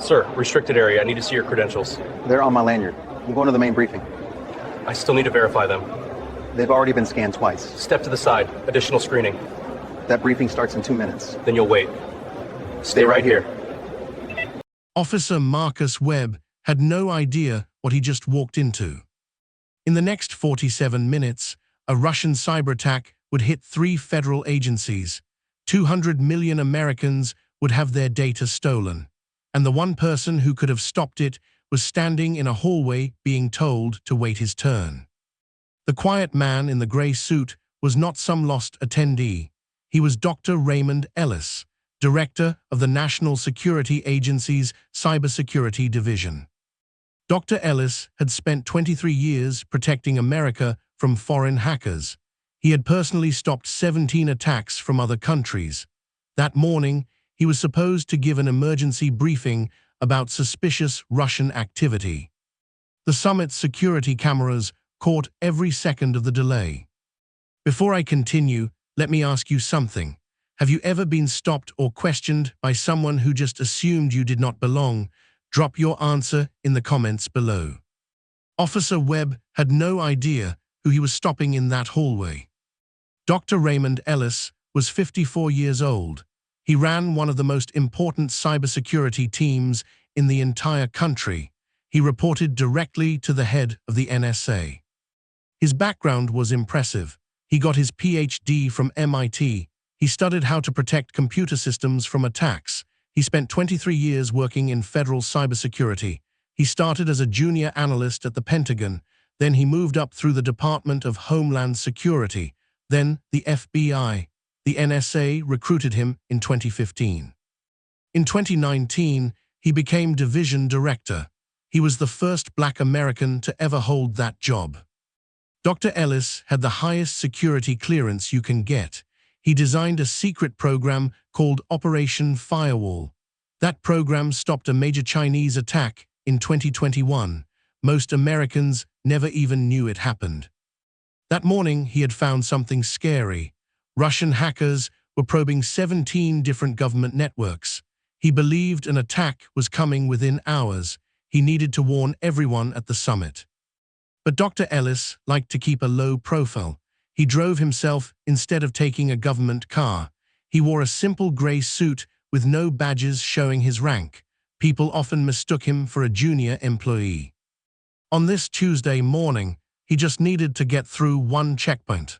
Sir, restricted area. I need to see your credentials. They're on my lanyard. I'm going to the main briefing. I still need to verify them. They've already been scanned twice. Step to the side. Additional screening. That briefing starts in 2 minutes. Then you'll wait. Stay right here. Officer Marcus Webb had no idea what he just walked into. In the next 47 minutes, a Russian cyber attack would hit 3 federal agencies. 200 million Americans would have their data stolen. And the one person who could have stopped it was standing in a hallway being told to wait his turn. The quiet man in the gray suit was not some lost attendee. He was Dr. Raymond Ellis, director of the National Security Agency's Cybersecurity Division. Dr. Ellis had spent 23 years protecting America from foreign hackers. He had personally stopped 17 attacks from other countries. That morning, he was supposed to give an emergency briefing about suspicious Russian activity. The summit's security cameras caught every second of the delay. Before I continue, let me ask you something. Have you ever been stopped or questioned by someone who just assumed you did not belong? Drop your answer in the comments below. Officer Webb had no idea who he was stopping in that hallway. Dr. Raymond Ellis was 54 years old. He ran one of the most important cybersecurity teams in the entire country. He reported directly to the head of the NSA. His background was impressive. He got his PhD from MIT. He studied how to protect computer systems from attacks. He spent 23 years working in federal cybersecurity. He started as a junior analyst at the Pentagon. Then he moved up through the Department of Homeland Security, then the FBI. The NSA recruited him in 2015. In 2019, he became division director. He was the first Black American to ever hold that job. Dr. Ellis had the highest security clearance you can get. He designed a secret program called Operation Firewall. That program stopped a major Chinese attack in 2021. Most Americans never even knew it happened. That morning, he had found something scary. Russian hackers were probing 17 different government networks. He believed an attack was coming within hours. He needed to warn everyone at the summit. But Dr. Ellis liked to keep a low profile. He drove himself instead of taking a government car. He wore a simple gray suit with no badges showing his rank. People often mistook him for a junior employee. On this Tuesday morning, he just needed to get through one checkpoint.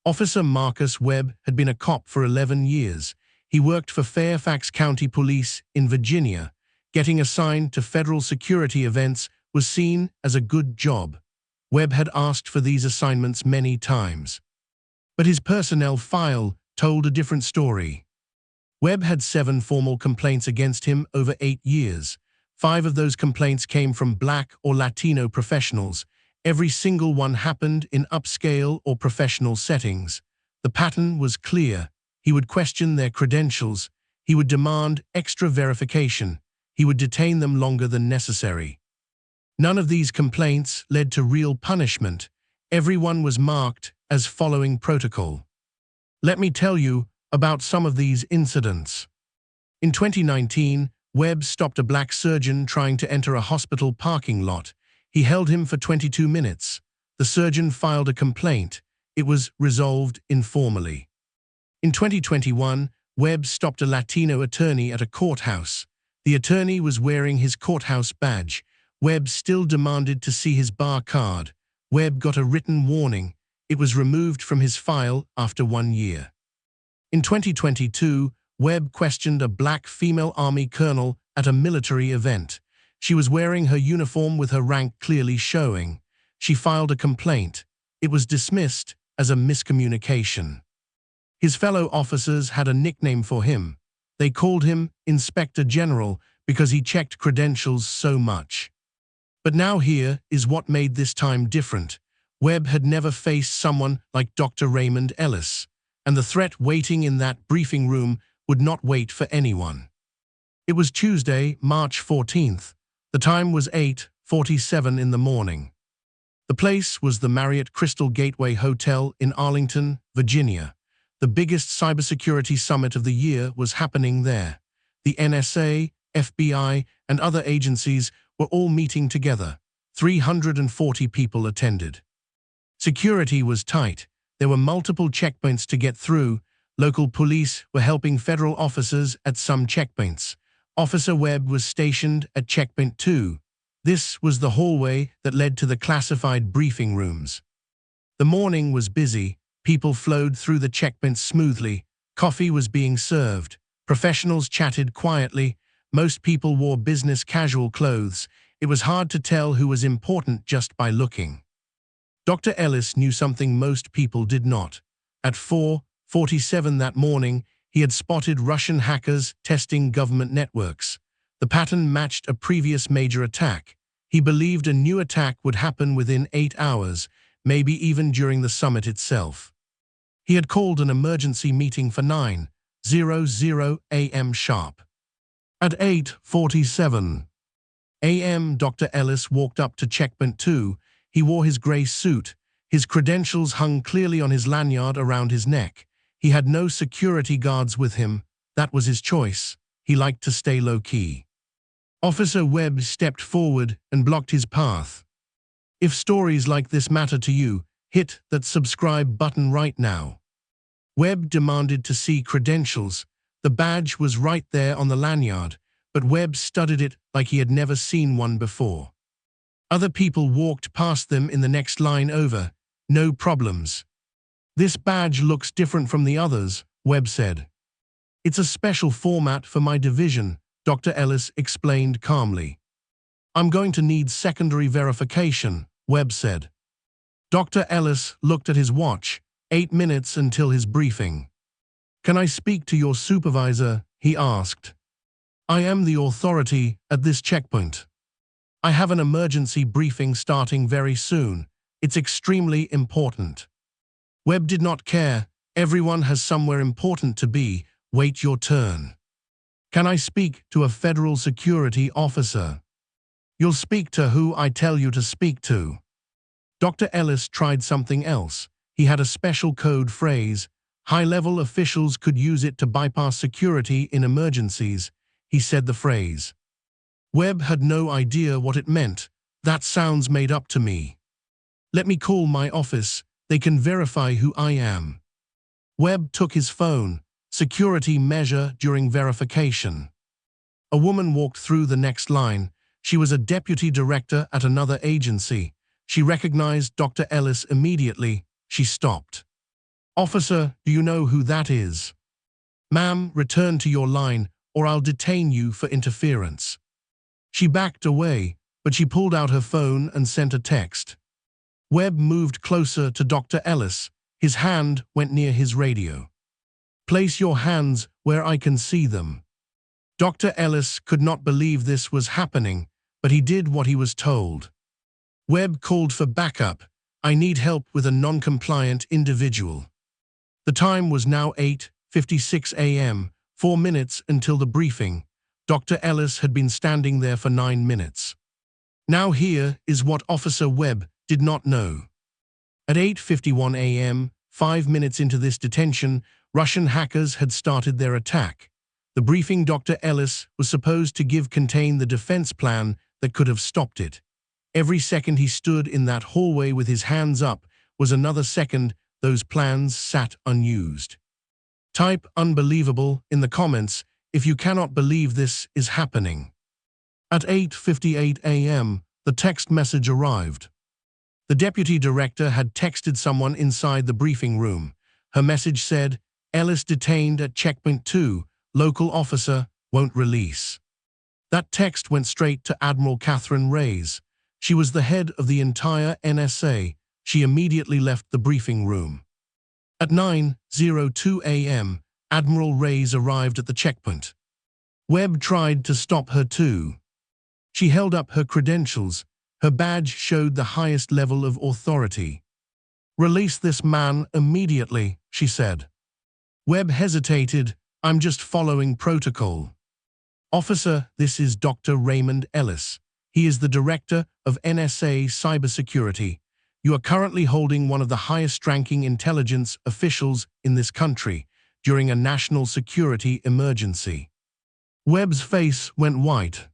Officer Marcus Webb had been a cop for 11 years. He worked for Fairfax County Police in Virginia. Getting assigned to federal security events was seen as a good job. Webb had asked for these assignments many times. But his personnel file told a different story. Webb had 7 formal complaints against him over 8 years. 5 of those complaints came from Black or Latino professionals. Every single one happened in upscale or professional settings. The pattern was clear. He would question their credentials. He would demand extra verification. He would detain them longer than necessary. None of these complaints led to real punishment. Everyone was marked as following protocol. Let me tell you about some of these incidents. In 2019, Webb stopped a Black surgeon trying to enter a hospital parking lot. He held him for 22 minutes. The surgeon filed a complaint. It was resolved informally. In 2021, Webb stopped a Latino attorney at a courthouse. The attorney was wearing his courthouse badge. Webb still demanded to see his bar card. Webb got a written warning. It was removed from his file after 1 year. In 2022, Webb questioned a Black female Army colonel at a military event. She was wearing her uniform with her rank clearly showing. She filed a complaint. It was dismissed as a miscommunication. His fellow officers had a nickname for him. They called him Inspector General because he checked credentials so much. But now here is what made this time different. Webb had never faced someone like Dr. Raymond Ellis, and the threat waiting in that briefing room would not wait for anyone. It was Tuesday, March 14th. The time was 8:47 in the morning. The place was the Marriott Crystal Gateway Hotel in Arlington, Virginia. The biggest cybersecurity summit of the year was happening there. The NSA, FBI, and other agencies were all meeting together. 340 people attended. Security was tight. There were multiple checkpoints to get through. Local police were helping federal officers at some checkpoints. Officer Webb was stationed at checkpoint 2. This was the hallway that led to the classified briefing rooms. The morning was busy. People flowed through the checkpoints smoothly. Coffee was being served. Professionals chatted quietly. Most people wore business casual clothes. It was hard to tell who was important just by looking. Dr. Ellis knew something most people did not. At 4:47 that morning, he had spotted Russian hackers testing government networks. The pattern matched a previous major attack. He believed a new attack would happen within 8 hours, maybe even during the summit itself. He had called an emergency meeting for 9:00 a.m. sharp. At 8:47 a.m., Dr. Ellis walked up to checkpoint 2. He wore his gray suit. His credentials hung clearly on his lanyard around his neck. He had no security guards with him. That was his choice. He liked to stay low-key. Officer Webb stepped forward and blocked his path. If stories like this matter to you, hit that subscribe button right now. Webb demanded to see credentials. The badge was right there on the lanyard, but Webb studied it like he had never seen one before. Other people walked past them in the next line over. No problems. This badge looks different from the others, Webb said. It's a special format for my division, Dr. Ellis explained calmly. I'm going to need secondary verification, Webb said. Dr. Ellis looked at his watch. 8 minutes until his briefing. Can I speak to your supervisor? He asked. I am the authority at this checkpoint. I have an emergency briefing starting very soon. It's extremely important. Webb did not care. Everyone has somewhere important to be. Wait your turn. Can I speak to a federal security officer? You'll speak to who I tell you to speak to. Dr. Ellis tried something else. He had a special code phrase. High-level officials could use it to bypass security in emergencies. He said the phrase. Webb had no idea what it meant. That sounds made up to me. Let me call my office. They can verify who I am. Webb took his phone. Security measure during verification. A woman walked through the next line. She was a deputy director at another agency. She recognized Dr. Ellis immediately. She stopped. Officer, do you know who that is? Ma'am, return to your line, or I'll detain you for interference. She backed away, but she pulled out her phone and sent a text. Webb moved closer to Dr. Ellis. His hand went near his radio. Place your hands where I can see them. Dr. Ellis could not believe this was happening, but he did what he was told. Webb called for backup. I need help with a non-compliant individual. The time was now 8:56 a.m., 4 minutes until the briefing. Dr. Ellis had been standing there for 9 minutes. Now here is what Officer Webb did not know. At 8:51 a.m., 5 minutes into this detention, Russian hackers had started their attack. The briefing Dr. Ellis was supposed to give contained the defense plan that could have stopped it. Every second he stood in that hallway with his hands up was another second those plans sat unused. Type "unbelievable" in the comments if you cannot believe this is happening. At 8:58 a.m., the text message arrived. The deputy director had texted someone inside the briefing room. Her message said, Ellis detained at checkpoint 2, local officer, won't release. That text went straight to Admiral Catherine Reyes. She was the head of the entire NSA. She immediately left the briefing room. At 9:02 a.m., Admiral Reyes arrived at the checkpoint. Webb tried to stop her too. She held up her credentials. Her badge showed the highest level of authority. Release this man immediately, she said. Webb hesitated. I'm just following protocol. Officer, this is Dr. Raymond Ellis. He is the director of NSA Cybersecurity. You are currently holding one of the highest-ranking intelligence officials in this country during a national security emergency. Webb's face went white.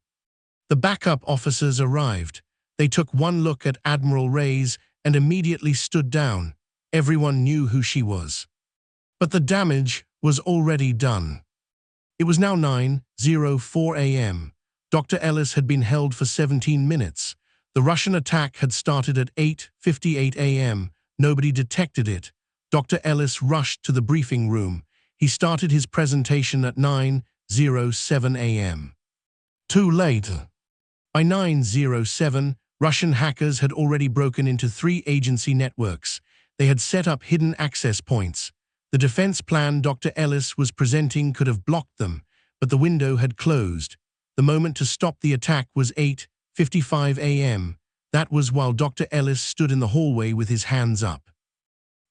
The backup officers arrived. They took one look at Admiral Reyes and immediately stood down. Everyone knew who she was. But the damage was already done. It was now 9:04 a.m. Dr. Ellis had been held for 17 minutes. The Russian attack had started at 8:58 a.m. Nobody detected it. Dr. Ellis rushed to the briefing room. He started his presentation at 9:07 a.m. Too late. By 9:07, Russian hackers had already broken into 3 agency networks. They had set up hidden access points. The defense plan Dr. Ellis was presenting could have blocked them, but the window had closed. The moment to stop the attack was 8:55 a.m. That was while Dr. Ellis stood in the hallway with his hands up.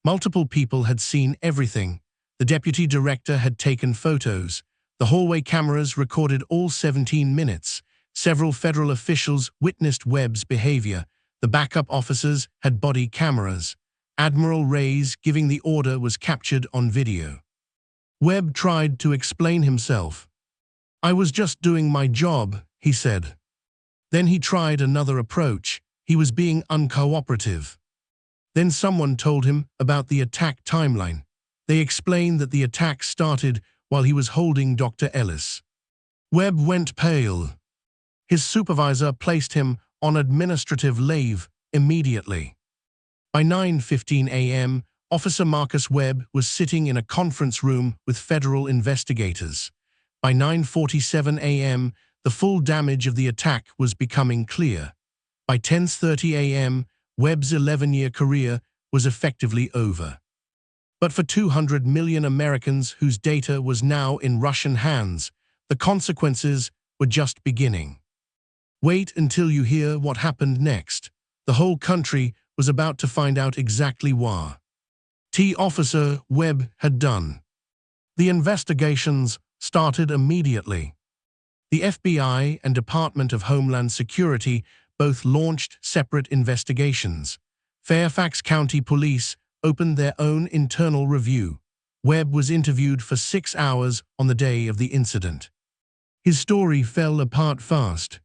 Multiple people had seen everything. The deputy director had taken photos. The hallway cameras recorded all 17 minutes. Several federal officials witnessed Webb's behavior. The backup officers had body cameras. Admiral Reyes giving the order was captured on video. Webb tried to explain himself. "I was just doing my job," he said. Then he tried another approach. He was being uncooperative. Then someone told him about the attack timeline. They explained that the attack started while he was holding Dr. Ellis. Webb went pale. His supervisor placed him on administrative leave immediately. By 9:15 a.m., Officer Marcus Webb was sitting in a conference room with federal investigators. By 9:47 a.m., the full damage of the attack was becoming clear. By 10:30 a.m., Webb's 11-year career was effectively over. But for 200 million Americans whose data was now in Russian hands, the consequences were just beginning. Wait until you hear what happened next. The whole country was about to find out exactly what Officer Webb had done. The investigations started immediately. The FBI and Department of Homeland Security both launched separate investigations. Fairfax County Police opened their own internal review. Webb was interviewed for 6 hours on the day of the incident. His story fell apart fast.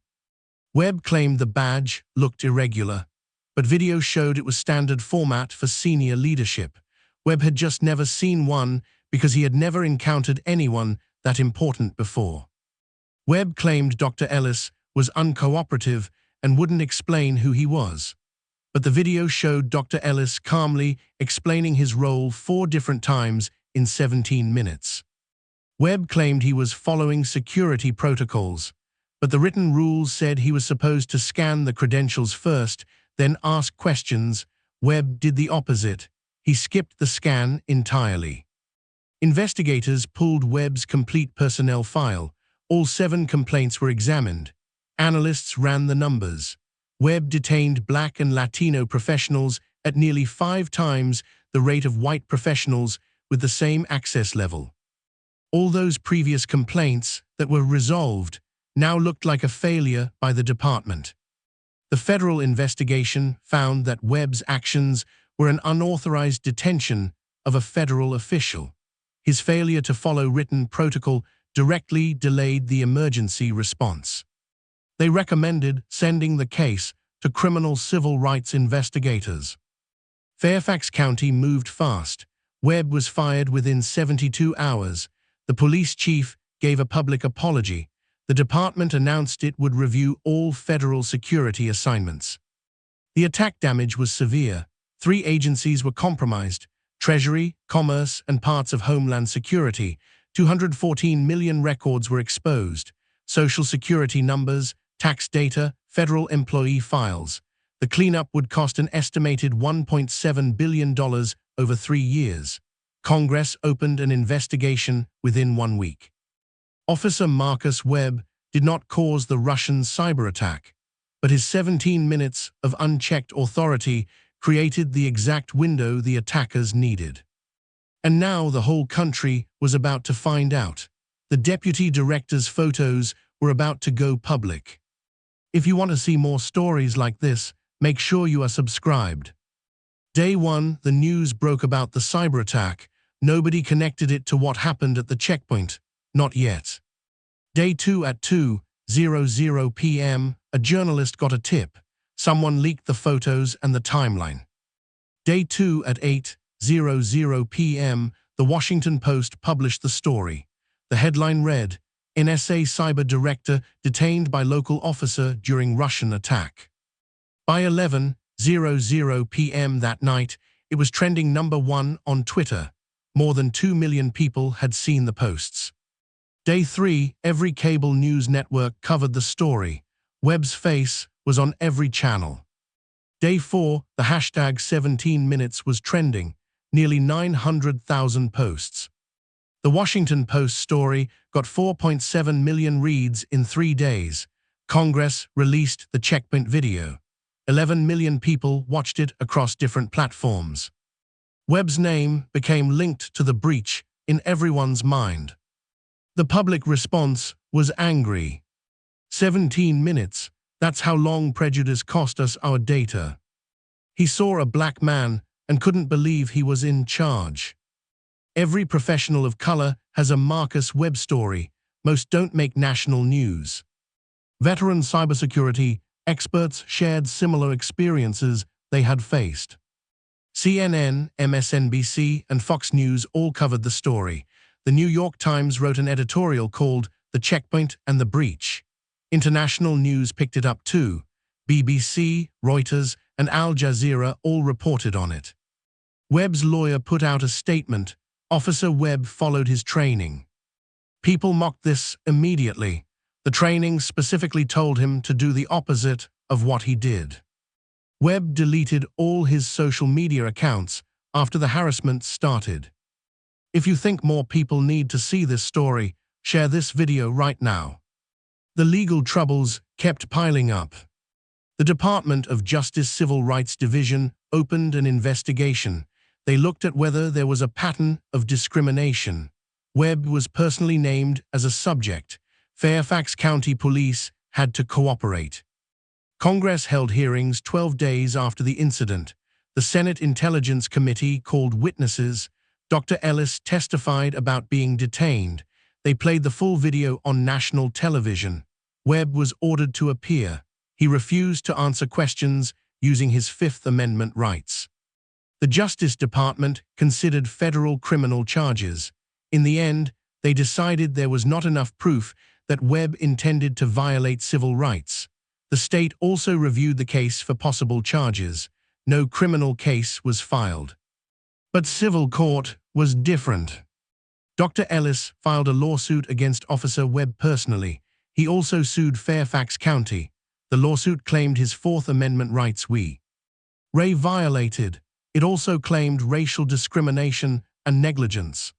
Webb claimed the badge looked irregular, but video showed it was standard format for senior leadership. Webb had just never seen one because he had never encountered anyone that important before. Webb claimed Dr. Ellis was uncooperative and wouldn't explain who he was. But the video showed Dr. Ellis calmly explaining his role 4 different times in 17 minutes. Webb claimed he was following security protocols, but the written rules said he was supposed to scan the credentials first, then ask questions. Webb did the opposite. He skipped the scan entirely. Investigators pulled Webb's complete personnel file. All 7 complaints were examined. Analysts ran the numbers. Webb detained Black and Latino professionals at nearly 5 times the rate of white professionals with the same access level. All those previous complaints that were resolved now looked like a failure by the department. The federal investigation found that Webb's actions were an unauthorized detention of a federal official. His failure to follow written protocol directly delayed the emergency response. They recommended sending the case to criminal civil rights investigators. Fairfax County moved fast. Webb was fired within 72 hours. The police chief gave a public apology. The department announced it would review all federal security assignments. The attack damage was severe. 3 agencies were compromised: Treasury, Commerce, and parts of Homeland Security. 214 million records were exposed: Social Security numbers, tax data, federal employee files. The cleanup would cost an estimated $1.7 billion over 3 years. Congress opened an investigation within 1 week. Officer Marcus Webb did not cause the Russian cyber attack, but his 17 minutes of unchecked authority created the exact window the attackers needed. And now the whole country was about to find out. The deputy director's photos were about to go public. If you want to see more stories like this, make sure you are subscribed. Day 1, the news broke about the cyber attack. Nobody connected it to what happened at the checkpoint. Not yet. Day 2 at 2:00 p.m., a journalist got a tip. Someone leaked the photos and the timeline. Day 2 at 8:00 p.m., the Washington Post published the story. The headline read, "NSA cyber director detained by local officer during Russian attack." By 11:00 p.m. that night, it was trending #1 on Twitter. More than 2 million people had seen the posts. Day 3, every cable news network covered the story. Webb's face was on every channel. Day 4, the hashtag 17 minutes was trending, nearly 900,000 posts. The Washington Post story got 4.7 million reads in 3 days. Congress released the checkpoint video. 11 million people watched it across different platforms. Webb's name became linked to the breach in everyone's mind. The public response was angry. 17 minutes, that's how long prejudice cost us our data. He saw a black man and couldn't believe he was in charge. Every professional of color has a Marcus Webb story. Most don't make national news. Veteran cybersecurity experts shared similar experiences they had faced. CNN, MSNBC, and Fox News all covered the story. The New York Times wrote an editorial called "The Checkpoint and the Breach." International news picked it up too. BBC, Reuters, and Al Jazeera all reported on it. Webb's lawyer put out a statement. Officer Webb followed his training. People mocked this immediately. The training specifically told him to do the opposite of what he did. Webb deleted all his social media accounts after the harassment started. If you think more people need to see this story, share this video right now. The legal troubles kept piling up. The Department of Justice Civil Rights Division opened an investigation. They looked at whether there was a pattern of discrimination. Webb was personally named as a subject. Fairfax County Police had to cooperate. Congress held hearings 12 days after the incident. The Senate Intelligence Committee called witnesses. Dr. Ellis testified about being detained. They played the full video on national television. Webb was ordered to appear. He refused to answer questions using his Fifth Amendment rights. The Justice Department considered federal criminal charges. In the end, they decided there was not enough proof that Webb intended to violate civil rights. The state also reviewed the case for possible charges. No criminal case was filed. But civil court was different. Dr. Ellis filed a lawsuit against Officer Webb personally. He also sued Fairfax County. The lawsuit claimed his Fourth Amendment rights Ray violated. It also claimed racial discrimination and negligence.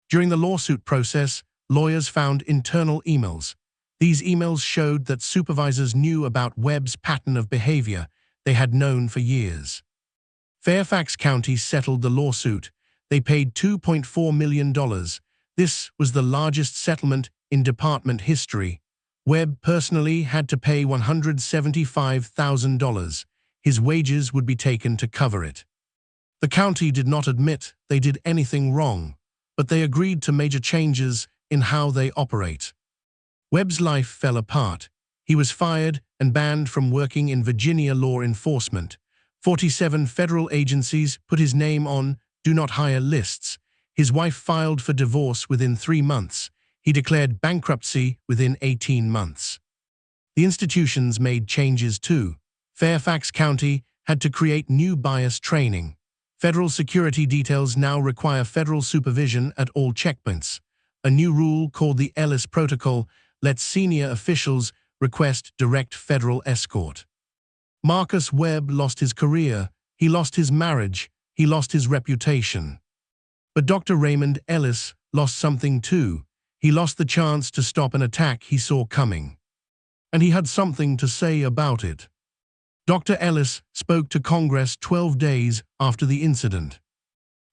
During the lawsuit process, lawyers found internal emails. These emails showed that supervisors knew about Webb's pattern of behavior they had known for years. Fairfax County settled the lawsuit. They paid $2.4 million. This was the largest settlement in department history. Webb personally had to pay $175,000. His wages would be taken to cover it. The county did not admit they did anything wrong, but they agreed to major changes in how they operate. Webb's life fell apart. He was fired and banned from working in Virginia law enforcement. 47 federal agencies put his name on do not hire lists. His wife filed for divorce within 3 months. He declared bankruptcy within 18 months. The institutions made changes too. Fairfax County had to create new bias training. Federal security details now require federal supervision at all checkpoints. A new rule called the Ellis Protocol lets senior officials request direct federal escort. Marcus Webb lost his career, he lost his marriage, he lost his reputation. But Dr. Raymond Ellis lost something too. He lost the chance to stop an attack he saw coming. And he had something to say about it. Dr. Ellis spoke to Congress 12 days after the incident.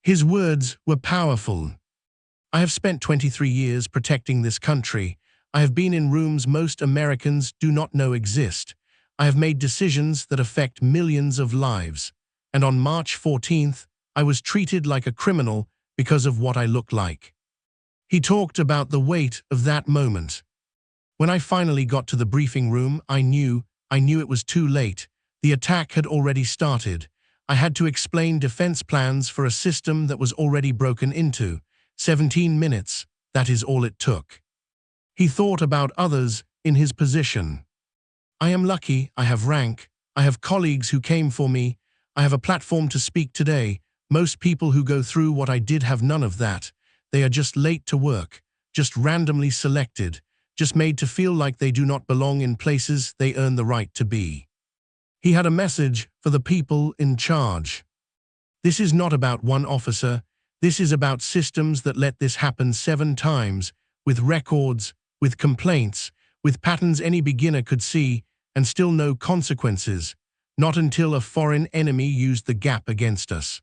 His words were powerful. "I have spent 23 years protecting this country. I have been in rooms most Americans do not know exist. I have made decisions that affect millions of lives. And on March 14th, I was treated like a criminal because of what I look like." He talked about the weight of that moment. When I finally got to the briefing room, I knew it was too late. The attack had already started. I had to explain defense plans for a system that was already broken into. 17 minutes, that is all it took. He thought about others in his position. I am lucky, I have rank, I have colleagues who came for me, I have a platform to speak today. Most people who go through what I did have none of that. They are just late to work, just randomly selected, just made to feel like they do not belong in places they earn the right to be. He had a message for the people in charge. This is not about one officer, this is about systems that let this happen 7 times, with records, with complaints, with patterns any beginner could see, and still no consequences, not until a foreign enemy used the gap against us.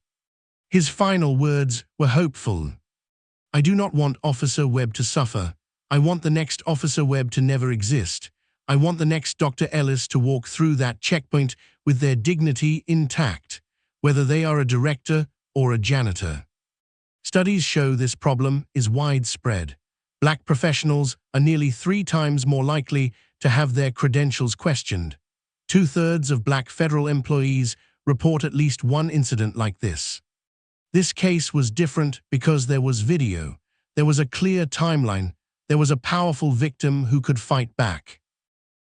His final words were hopeful. I do not want Officer Webb to suffer. I want the next Officer Webb to never exist. I want the next Dr. Ellis to walk through that checkpoint with their dignity intact, whether they are a director or a janitor. Studies show this problem is widespread. Black professionals are nearly 3 times more likely to have their credentials questioned. 2/3 of black federal employees report at least one incident like this. This case was different because there was video, there was a clear timeline, there was a powerful victim who could fight back.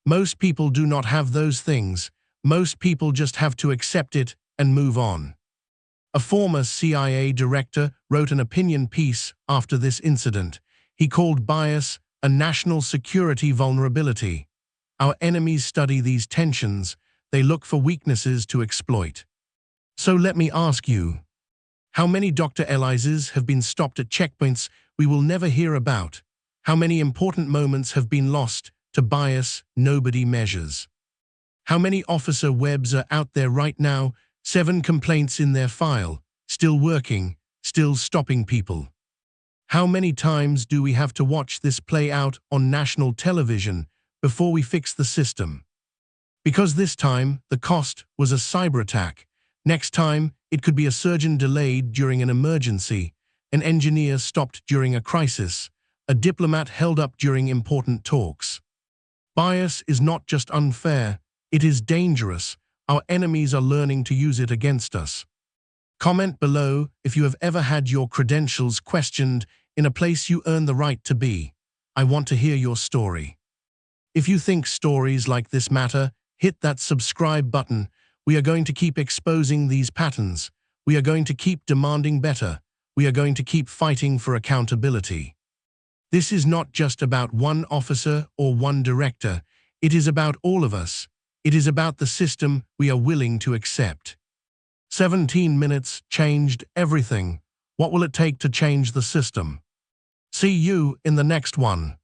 Most people do not have those things. Most people just have to accept it and move on. A former CIA director wrote an opinion piece after this incident. He called bias a national security vulnerability. Our enemies study these tensions. They look for weaknesses to exploit. So let me ask you, how many Dr. Elises have been stopped at checkpoints we will never hear about? How many important moments have been lost to bias nobody measures? How many Officer Webbs are out there right now, 7 complaints in their file, still working, still stopping people? How many times do we have to watch this play out on national television before we fix the system? Because this time, the cost was a cyber attack. Next time, it could be a surgeon delayed during an emergency, an engineer stopped during a crisis, a diplomat held up during important talks. Bias is not just unfair, it is dangerous. Our enemies are learning to use it against us. Comment below if you have ever had your credentials questioned in a place you earn the right to be. I want to hear your story. If you think stories like this matter, hit that subscribe button. We are going to keep exposing these patterns. We are going to keep demanding better. We are going to keep fighting for accountability. This is not just about one officer or one director. It is about all of us. It is about the system we are willing to accept. 17 minutes changed everything. What will it take to change the system? See you in the next one.